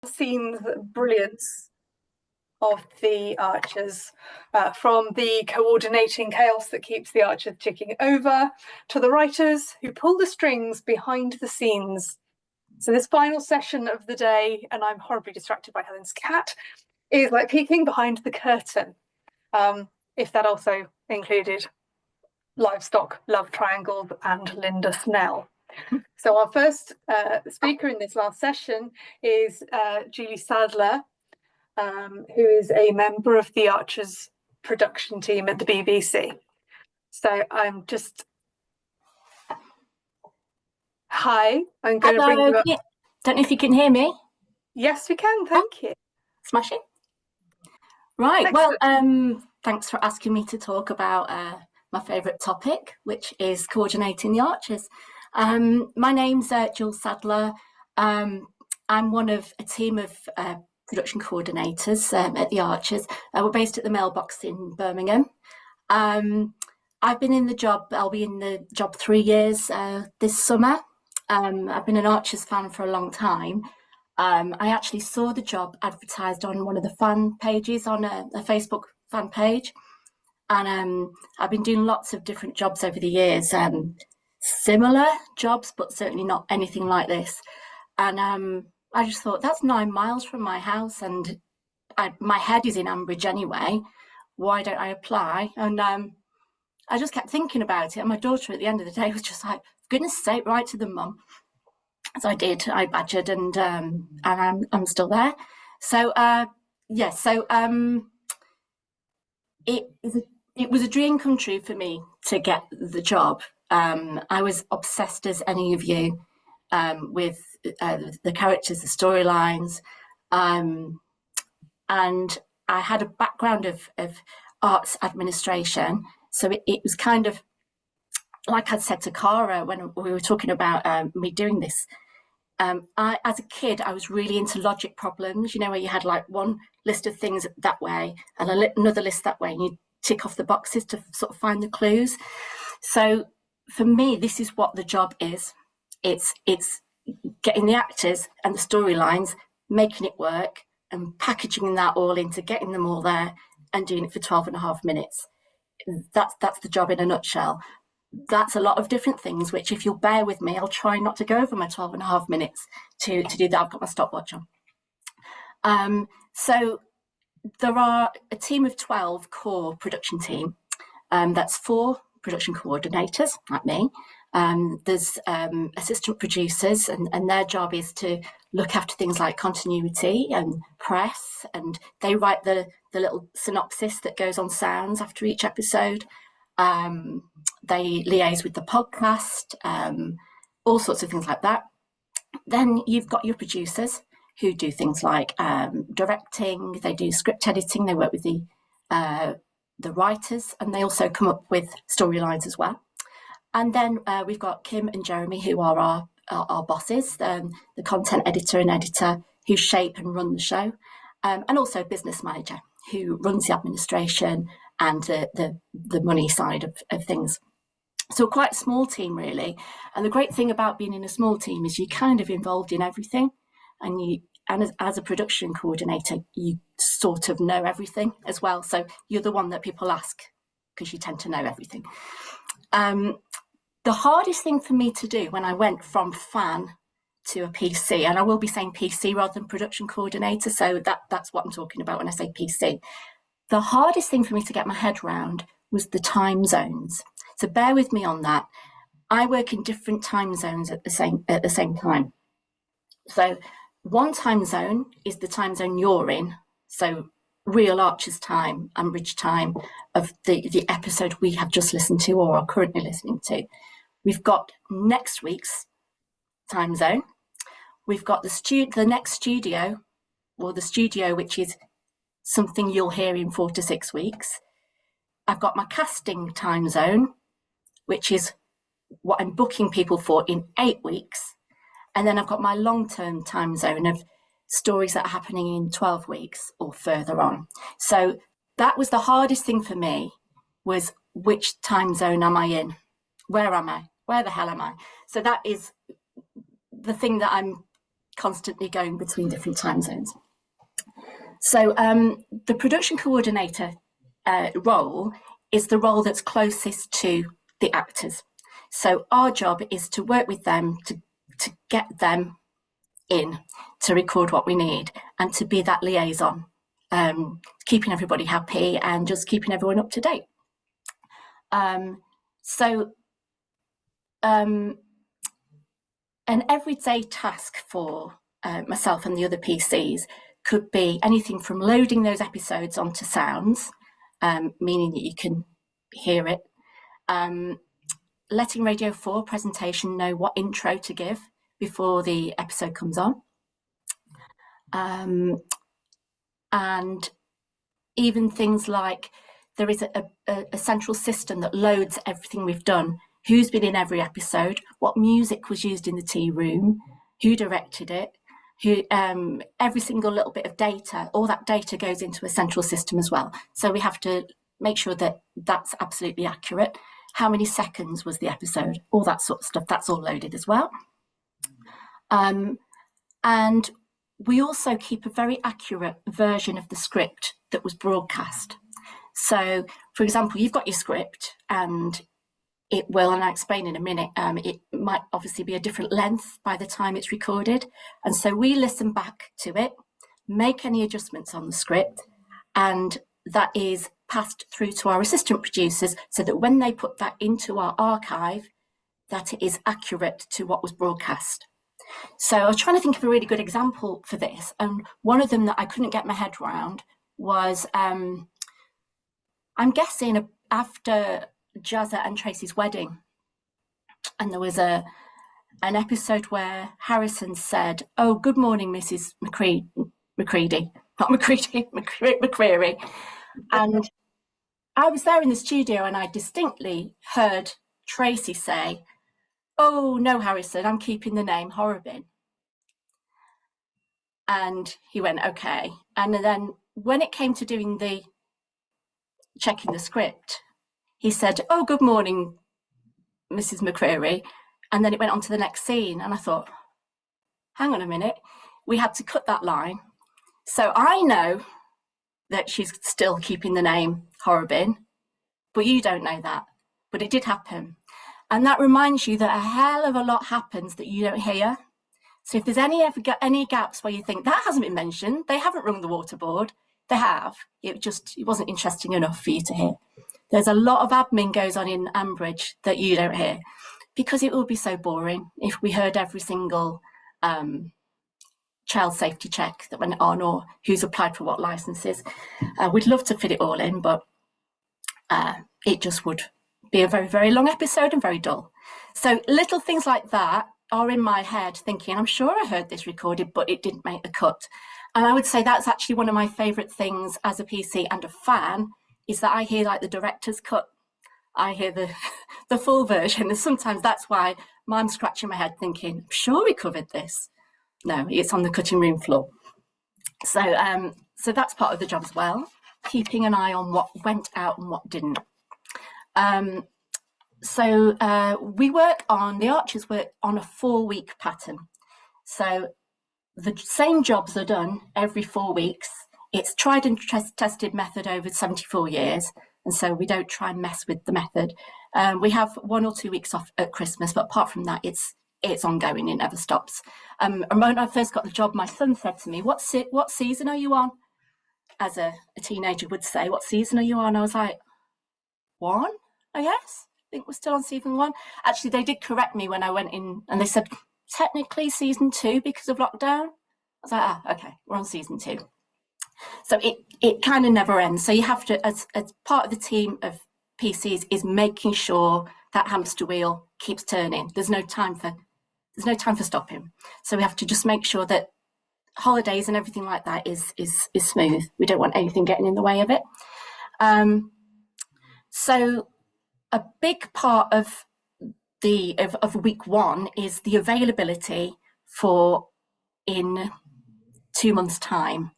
seen the brilliance of the Archers, from the coordinating chaos that keeps the Archers ticking over, to the writers who pull the strings behind the scenes. So this final session of the day, and I'm horribly distracted by Helen's cat, is like peeking behind the curtain, if that also included livestock, love triangles, and Linda Snell. So our first speaker in this last session is Julie Sadler, who is a member of the Archers production team at the BBC. So I'm just... Hi, I'm going to bring you up. Yeah. Don't know if you can hear me. Yes, we can, thank you. Smashing. Right, Excellent. well, thanks for asking me to talk about my favourite topic, which is coordinating the Archers. My name's Julie Sadler. I'm one of a team of production coordinators at the Archers. We're based at the Mailbox in Birmingham. I've been in the job, I'll be in the job 3 years this summer. I've been an Archers fan for a long time. I actually saw the job advertised on one of the fan pages on a Facebook fan page. And I've been doing lots of different jobs over the years, similar jobs, but certainly not anything like this. And I just thought, that's 9 miles from my house, and my head is in Ambridge anyway. Why don't I apply? And I just kept thinking about it. And my daughter at the end of the day was just like, for goodness sake, write to them, Mum. So I did. I badgered, and I'm still there. So it was a dream come true for me to get the job. I was obsessed, as any of you, with the characters, the storylines, and I had a background of arts administration, so it was kind of like I'd said to Cara when we were talking about me doing this. As a kid, I was really into logic problems, you know, where you had like one list of things that way and another list that way, and you tick off the boxes to sort of find the clues. So for me, this is what the job is. It's getting the actors and the storylines, making it work, and packaging that all into getting them all there and doing it for 12.5 minutes. That's the job in a nutshell. That's a lot of different things, which if you'll bear with me, I'll try not to go over my 12.5 minutes to do that. I've got my stopwatch on. So there are a team of 12 core production team. That's 4 production coordinators, like me. There's assistant producers, and their job is to look after things like continuity and press, and they write the little synopsis that goes on sounds after each episode. They liaise with the podcast, all sorts of things like that. Then you've got your producers who do things like directing, they do script editing, they work with the writers, and they also come up with storylines as well. And then we've got Kim and Jeremy, who are our bosses, the content editor and editor who shape and run the show, and also business manager who runs the administration and the money side of things. So quite a small team, really. And the great thing about being in a small team is you're kind of involved in everything, and as a production coordinator, you sort of know everything as well. So you're the one that people ask because you tend to know everything. The hardest thing for me to do when I went from fan to a PC, and I will be saying PC rather than production coordinator, so that's what I'm talking about when I say PC. The hardest thing for me to get my head around was the time zones. So bear with me on that. I work in different time zones at the same time. So one time zone is the time zone you're in. So real Archers time, Ambridge time of the episode we have just listened to or are currently listening to. We've got next week's time zone. We've got the next studio, or the studio, which is something you'll hear in 4 to 6 weeks. I've got my casting time zone, which is what I'm booking people for in 8 weeks. And then I've got my long-term time zone of stories that are happening in 12 weeks or further on. So that was the hardest thing for me, was which time zone am I in? Where am I? Where the hell am I? So that is the thing that I'm constantly going between different time zones. So the production coordinator role is the role that's closest to the actors. So our job is to work with them to get them in, to record what we need, and to be that liaison, keeping everybody happy and just keeping everyone up to date. An everyday task for myself and the other PCs could be anything from loading those episodes onto sounds, meaning that you can hear it, letting Radio 4 presentation know what intro to give before the episode comes on, and even things like there is a central system that loads everything we've done, who's been in every episode, what music was used in the tea room, who directed it, who every single little bit of data, all that data goes into a central system as well. So we have to make sure that that's absolutely accurate. How many seconds was the episode? All that sort of stuff, that's all loaded as well. And we also keep a very accurate version of the script that was broadcast. So, for example, you've got your script and it will, and I'll explain in a minute, it might obviously be a different length by the time it's recorded. And so we listen back to it, make any adjustments on the script, and that is passed through to our assistant producers so that when they put that into our archive, that it is accurate to what was broadcast. So I was trying to think of a really good example for this. And one of them that I couldn't get my head around was, I'm guessing after Jazza and Tracy's wedding, and there was an episode where Harrison said, "Oh, good morning, Mrs. McCready," not McCready, McCreary. And I was there in the studio and I distinctly heard Tracy say, "Oh no, Harrison, I'm keeping the name Horrobin." And he went, "Okay." And then when it came to doing the checking the script, he said, "Oh, good morning, Mrs. McCreary." And then it went on to the next scene. And I thought, hang on a minute, we had to cut that line. So I know that she's still keeping the name Horrobin, but you don't know that. But it did happen. And that reminds you that a hell of a lot happens that you don't hear. So if there's any gaps where you think that hasn't been mentioned, they haven't rung the water board, they have. It wasn't interesting enough for you to hear. There's a lot of admin goes on in Ambridge that you don't hear because it would be so boring if we heard every single child safety check that went on or who's applied for what licenses. We'd love to fit it all in, but it just would be a very, very long episode and very dull. So little things like that are in my head thinking, I'm sure I heard this recorded, but it didn't make the cut. And I would say that's actually one of my favourite things as a PC and a fan, is that I hear like the director's cut. I hear the full version. And sometimes that's why I'm scratching my head thinking, I'm sure we covered this. No, it's on the cutting room floor. So so that's part of the job as well, keeping an eye on what went out and what didn't. So the Archers work on a 4-week pattern. So the same jobs are done every 4 weeks. It's tried and tested method over 74 years. And so we don't try and mess with the method. We have 1 or 2 weeks off at Christmas, but apart from that, it's ongoing, it never stops. And when I first got the job, my son said to me, what season are you on? As a teenager would say, what season are you on? I was like, 1, I guess. I think we're still on season 1. Actually, they did correct me when I went in and they said, technically season 2 because of lockdown. I was like, okay, we're on season 2. So it kind of never ends. So you have to, as part of the team of PCs, is making sure that hamster wheel keeps turning. There's no time for stopping. So we have to just make sure that holidays and everything like that is smooth. We don't want anything getting in the way of it. So a big part of week 1 is the availability for in 2 months' time,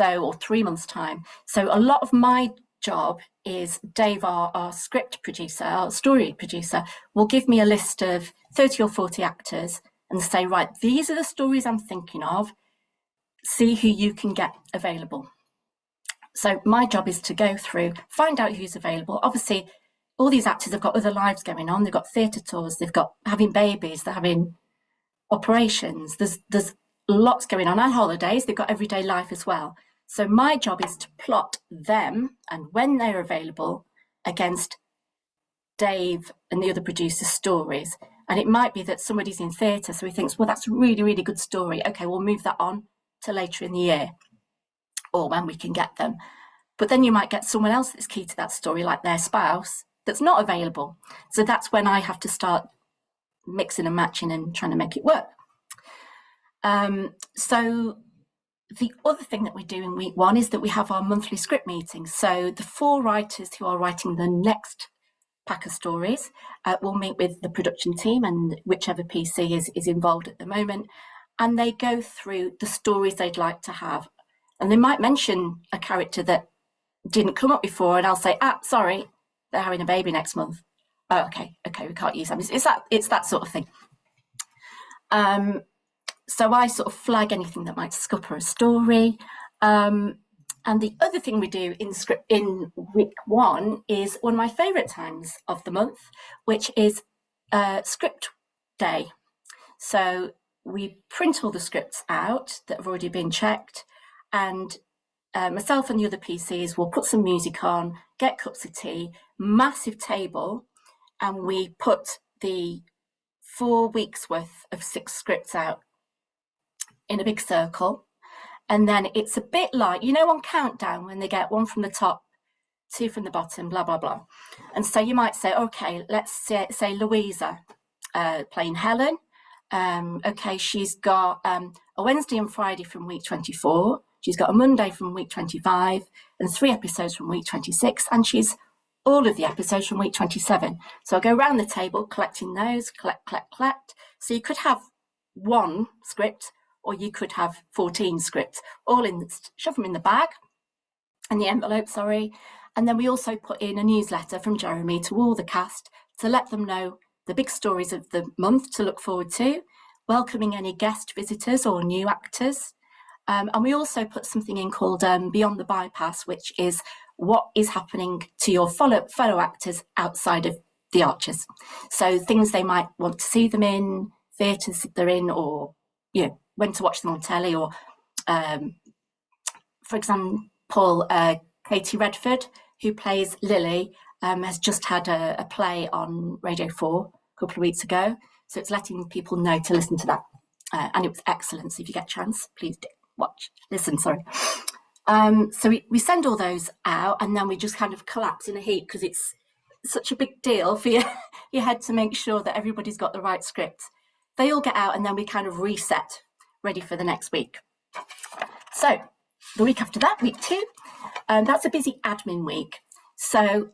or 3 months' time. So a lot of my job is Dave, our script producer, our story producer, will give me a list of 30 or 40 actors and say, right, these are the stories I'm thinking of. See who you can get available. So my job is to go through, find out who's available. Obviously, all these actors have got other lives going on. They've got theatre tours, they've got having babies, they're having operations. There's lots going on, and holidays. They've got everyday life as well. So my job is to plot them and when they're available against Dave and the other producers' stories. And it might be that somebody's in theatre, so he thinks, well, that's a really, really good story. Okay, we'll move that on to later in the year or when we can get them. But then you might get someone else that's key to that story, like their spouse, that's not available. So that's when I have to start mixing and matching and trying to make it work. So the other thing that we do in week 1 is that we have our monthly script meetings. So the 4 writers who are writing the next pack of stories will meet with the production team and whichever PC is involved at the moment, and they go through the stories they'd like to have. And they might mention a character that didn't come up before, and I'll say, sorry, they're having a baby next month. Oh, okay, we can't use them. It's that sort of thing. So I sort of flag anything that might scupper a story. And the other thing we do in week 1 is one of my favourite times of the month, which is script day. So we print all the scripts out that have already been checked, and myself and the other PCs will put some music on, get cups of tea, massive table, and we put the 4 weeks worth of 6 scripts out in a big circle. And then it's a bit like, on Countdown, when they get 1 from the top, 2 from the bottom, blah, blah, blah. And so you might say, okay, let's say Louisa playing Helen. Okay, she's got a Wednesday and Friday from week 24. She's got a Monday from week 25 and 3 episodes from week 26. And she's all of the episodes from week 27. So I'll go around the table collecting those, collect. So you could have 1 script, or you could have 14 scripts, all shove them in the bag, in the envelope, sorry. And then we also put in a newsletter from Jeremy to all the cast to let them know the big stories of the month to look forward to, welcoming any guest visitors or new actors. And we also put something in called Beyond the Bypass, which is what is happening to your fellow actors outside of The Archers. So things they might want to see them in, theatres they're in, or when to watch them on telly, or for example, Katie Redford, who plays Lily, has just had a play on Radio 4 a couple of weeks ago. So it's letting people know to listen to that. And it was excellent. So if you get a chance, please listen. So we send all those out, and then we just kind of collapse in a heap because it's such a big deal for your head to make sure that everybody's got the right script. They all get out, and then we kind of reset, ready for the next week. So the week after that, week 2, that's a busy admin week. So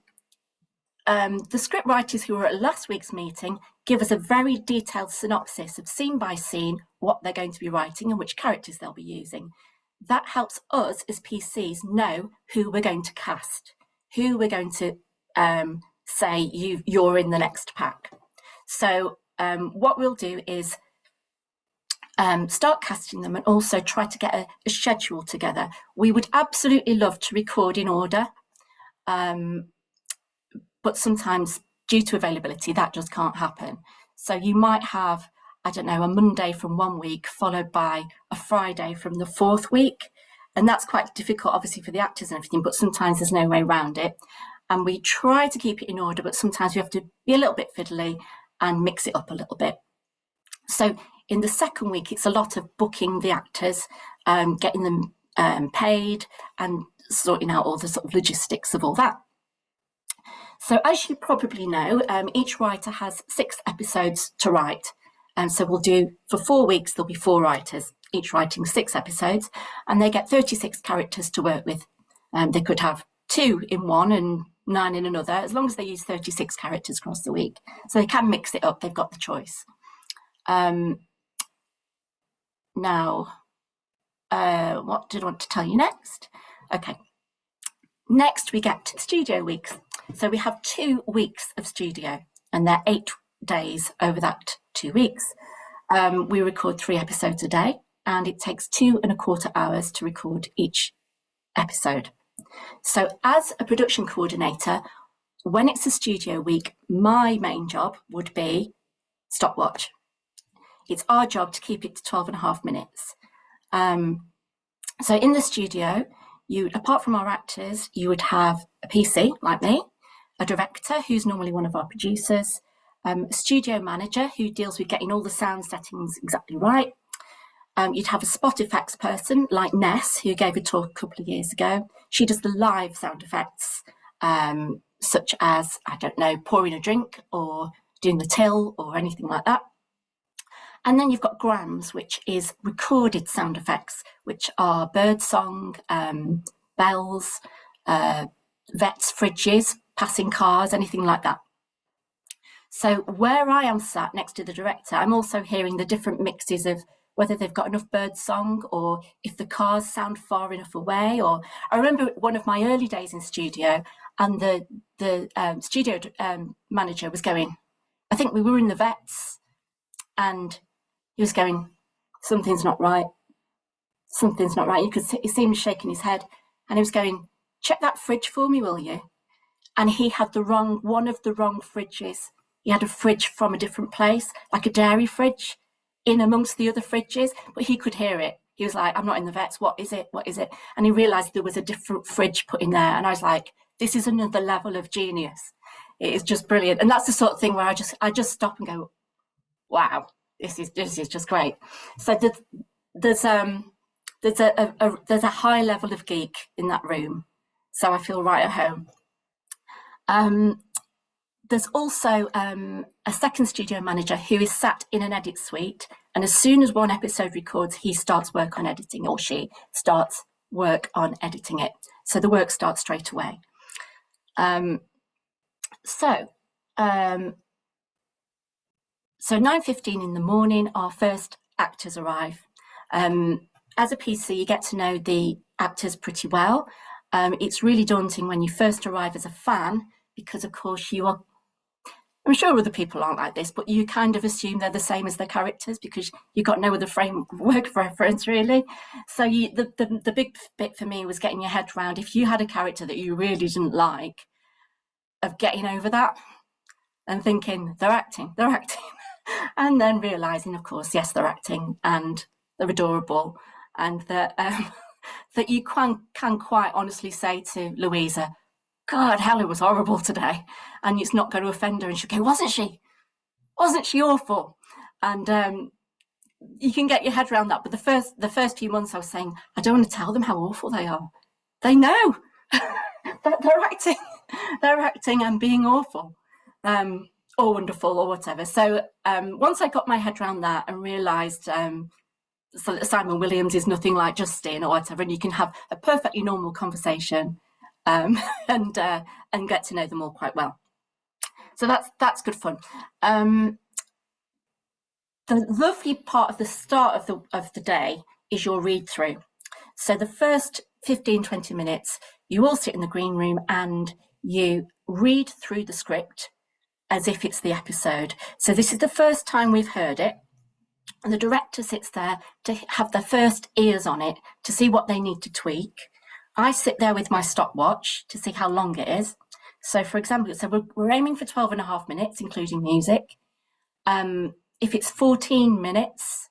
the script writers who were at last week's meeting give us a very detailed synopsis of scene by scene what they're going to be writing and which characters they'll be using. That helps us as PCs know who we're going to cast, who we're going to say you're in the next pack. So what we'll do is start casting them and also try to get a schedule together. We would absolutely love to record in order, but sometimes due to availability that just can't happen. So you might have, I don't know, a Monday from 1 week followed by a Friday from the 4th week, and that's quite difficult obviously for the actors and everything, but sometimes there's no way around it, and we try to keep it in order, but sometimes we have to be a little bit fiddly and mix it up a little bit. So in the 2nd week, it's a lot of booking the actors, getting them paid and sorting out all the sort of logistics of all that. So as you probably know, each writer has 6 episodes to write. And so we'll do, for 4 weeks, there'll be 4 writers, each writing 6 episodes, and they get 36 characters to work with. They could have 2 in one and 9 in another, as long as they use 36 characters across the week. So they can mix it up, they've got the choice. Now, what did I want to tell you next? Okay, next we get to studio weeks. So we have 2 weeks of studio, and they're 8 days over that 2 weeks. We record 3 episodes a day, and it takes 2.25 hours to record each episode. So as a production coordinator, when it's a studio week, my main job would be stopwatch. It's our job to keep it to 12.5 minutes. So in the studio, apart from our actors, you would have a PC like me, a director who's normally one of our producers, a studio manager who deals with getting all the sound settings exactly right. You'd have a spot effects person like Ness, who gave a talk a couple of years ago. She does the live sound effects, such as, I don't know, pouring a drink or doing the till or anything like that. And then you've got Grams, which is recorded sound effects, which are bird song, bells, vets, fridges, passing cars, anything like that. So where I am sat next to the director, I'm also hearing the different mixes of whether they've got enough bird song or if the cars sound far enough away. Or I remember one of my early days in studio, and the studio manager was going, I think we were in the vets, and he was going, something's not right. Something's not right. You could see him shaking his head, and he was going, check that fridge for me, will you? And he had one of the wrong fridges. He had a fridge from a different place, like a dairy fridge, in amongst the other fridges, but he could hear it. He was like, I'm not in the vets, what is it? What is it? And he realised there was a different fridge put in there. And I was like, this is another level of genius. It is just brilliant. And that's the sort of thing where I just stop and go, wow, this is just great. So there's a high level of geek in that room. So I feel right at home. There's also a second studio manager who is sat in an edit suite, and as soon as one episode records, he starts work on editing, or she starts work on editing it. So the work starts straight away. So 9:15 in the morning, our first actors arrive. As a PC, you get to know the actors pretty well. It's really daunting when you first arrive as a fan, because of course you are, I'm sure other people aren't like this, but you kind of assume they're the same as their characters because you've got no other framework reference really. So the big bit for me was getting your head around, if you had a character that you really didn't like, of getting over that and thinking they're acting, and then realising, of course, yes, they're acting and they're adorable, and that that you can quite honestly say to Louisa, God, Helen was horrible today, and it's not going to offend her, and she'll go, wasn't she awful? And you can get your head around that. But the first few months I was saying, I don't want to tell them how awful they are. They know that they're acting and being awful, or wonderful, or whatever. So once I got my head around that and realised so that Simon Williams is nothing like Justin or whatever, and you can have a perfectly normal conversation and get to know them all quite well. So that's good fun. The lovely part of the start of the day is your read through. So the first 15-20 minutes, you all sit in the green room and you read through the script as if it's the episode. So this is the first time we've heard it, and the director sits there to have their first ears on it to see what they need to tweak. I sit there with my stopwatch to see how long it is. So for example, we're aiming for 12.5 minutes, including music. If it's 14 minutes,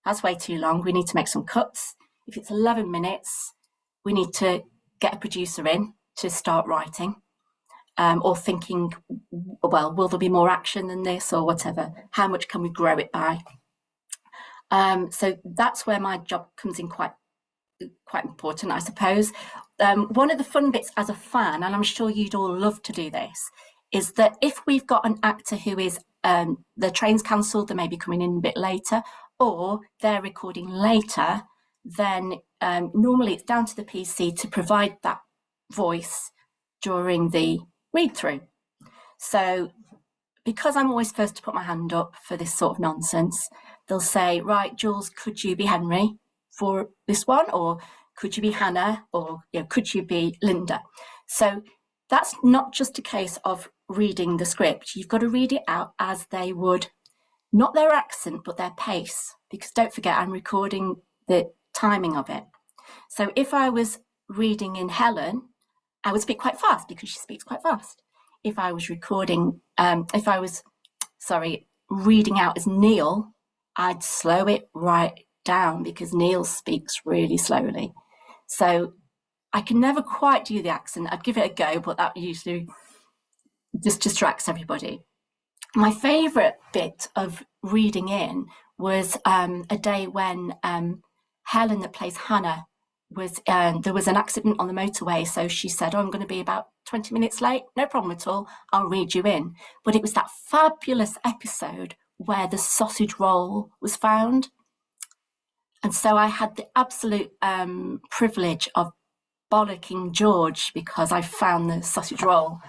that's way too long. We need to make some cuts. If it's 11 minutes, we need to get a producer in to start writing, or thinking, well, will there be more action than this or whatever? How much can we grow it by? So that's where my job comes in quite important, I suppose. One of the fun bits as a fan, and I'm sure you'd all love to do this, is that if we've got an actor who is, their train's cancelled, they may be coming in a bit later, or they're recording later, then normally it's down to the PC to provide that voice during the read-through. So because I'm always first to put my hand up for this sort of nonsense, they'll say, right, Jules, could you be Henry for this one? Or could you be Hannah? Or could you be Linda? So that's not just a case of reading the script. You've got to read it out as they would not their accent, but their pace, because don't forget, I'm recording the timing of it. So if I was reading in Helen, I would speak quite fast because she speaks quite fast. If I was reading out as Neil, I'd slow it right down because Neil speaks really slowly. So I can never quite do the accent. I'd give it a go, but that usually just distracts everybody. My favourite bit of reading in was a day when Helen, that plays Hannah, there was an accident on the motorway, so she said, I'm going to be about 20 minutes late. No problem at all. I'll read you in. But it was that fabulous episode where the sausage roll was found. And so I had the absolute privilege of bollocking George because I found the sausage roll.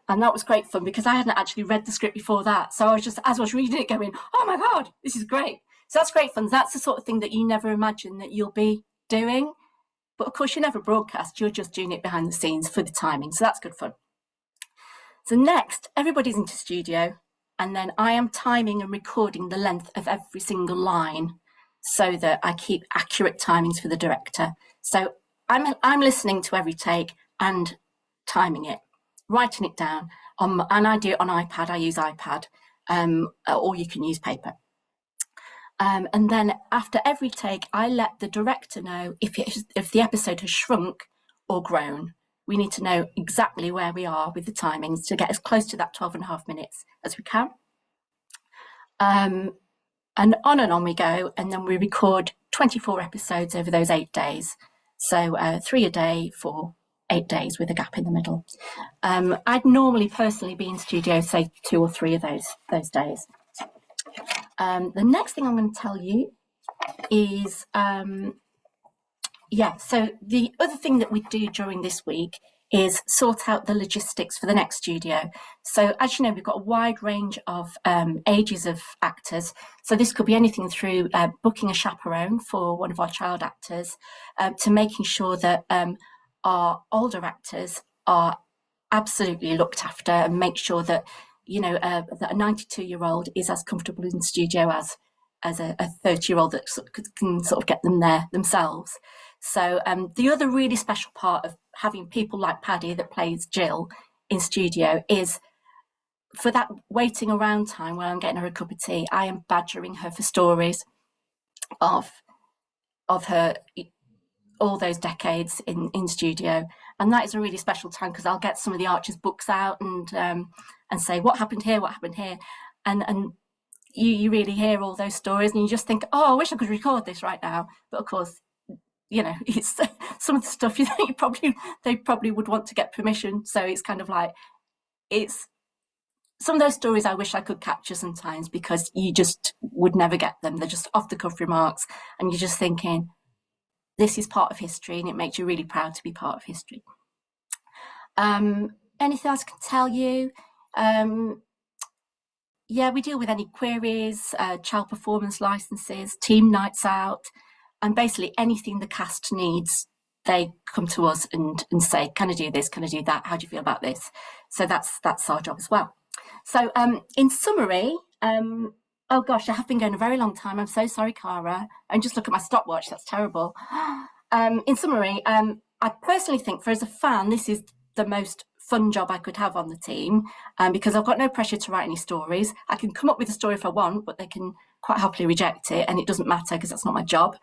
And that was great fun because I hadn't actually read the script before that. So I was just, as I was reading it, going, oh my God, this is great. So that's great fun. That's the sort of thing that you never imagine that you'll be doing. But of course, you never broadcast. You're just doing it behind the scenes for the timing. So that's good fun. So next, everybody's into studio. And then I am timing and recording the length of every single line so that I keep accurate timings for the director. So I'm listening to every take and timing it, writing it down. And I do it on iPad. I use iPad, or you can use paper. And then after every take, I let the director know if the episode has shrunk or grown. We need to know exactly where we are with the timings to get as close to that 12.5 minutes as we can. And on we go. And then we record 24 episodes over those 8 days. So 3 a day for 8 days with a gap in the middle. I'd normally personally be in studio, say 2 or 3 of those days. The next thing I'm going to tell you is, so the other thing that we do during this week is sort out the logistics for the next studio. So as you know, we've got a wide range of ages of actors. So this could be anything through booking a chaperone for one of our child actors to making sure that our older actors are absolutely looked after and make sure that that a 92-year-old is as comfortable in the studio as a 30-year-old that can sort of get them there themselves. So the other really special part of having people like Paddy that plays Jill in studio is for that waiting around time when I'm getting her a cup of tea, I am badgering her for stories of her all those decades in studio. And that is a really special time because I'll get some of the Archers books out and say, what happened here? And you really hear all those stories and you just think, oh, I wish I could record this right now. But of course, it's some of the stuff they probably would want to get permission. So it's kind of like, it's some of those stories I wish I could capture sometimes because you just would never get them. They're just off the cuff remarks and you're just thinking, this is part of history and it makes you really proud to be part of history. Anything else I can tell you? We deal with any queries, child performance licenses, team nights out, and basically anything the cast needs, they come to us and say, can I do this? Can I do that? How do you feel about this? So that's our job as well. So in summary, oh gosh, I have been going a very long time. I'm so sorry, Cara. And just look at my stopwatch. That's terrible. In summary, I personally think as a fan, this is the most fun job I could have on the team because I've got no pressure to write any stories. I can come up with a story if I want, but they can quite happily reject it and it doesn't matter because that's not my job.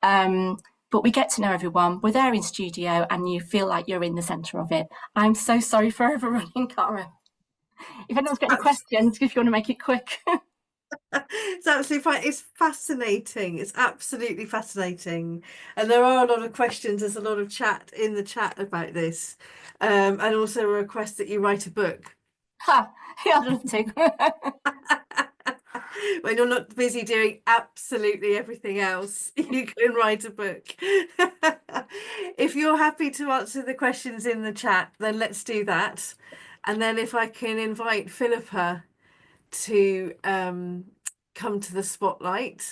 But we get to know everyone. We're there in studio and you feel like you're in the centre of it. I'm so sorry for overrunning, Cara. If anyone's got any questions, if you want to make it quick. It's absolutely fine. It's fascinating. It's absolutely fascinating. And there are a lot of questions. There's a lot of chat in the chat about this. And also a request that you write a book. Yeah, I'd love to. When you're not busy doing absolutely everything else, you can write a book. If you're happy to answer the questions in the chat, then let's do that. And then if I can invite Philippa to come to the spotlight.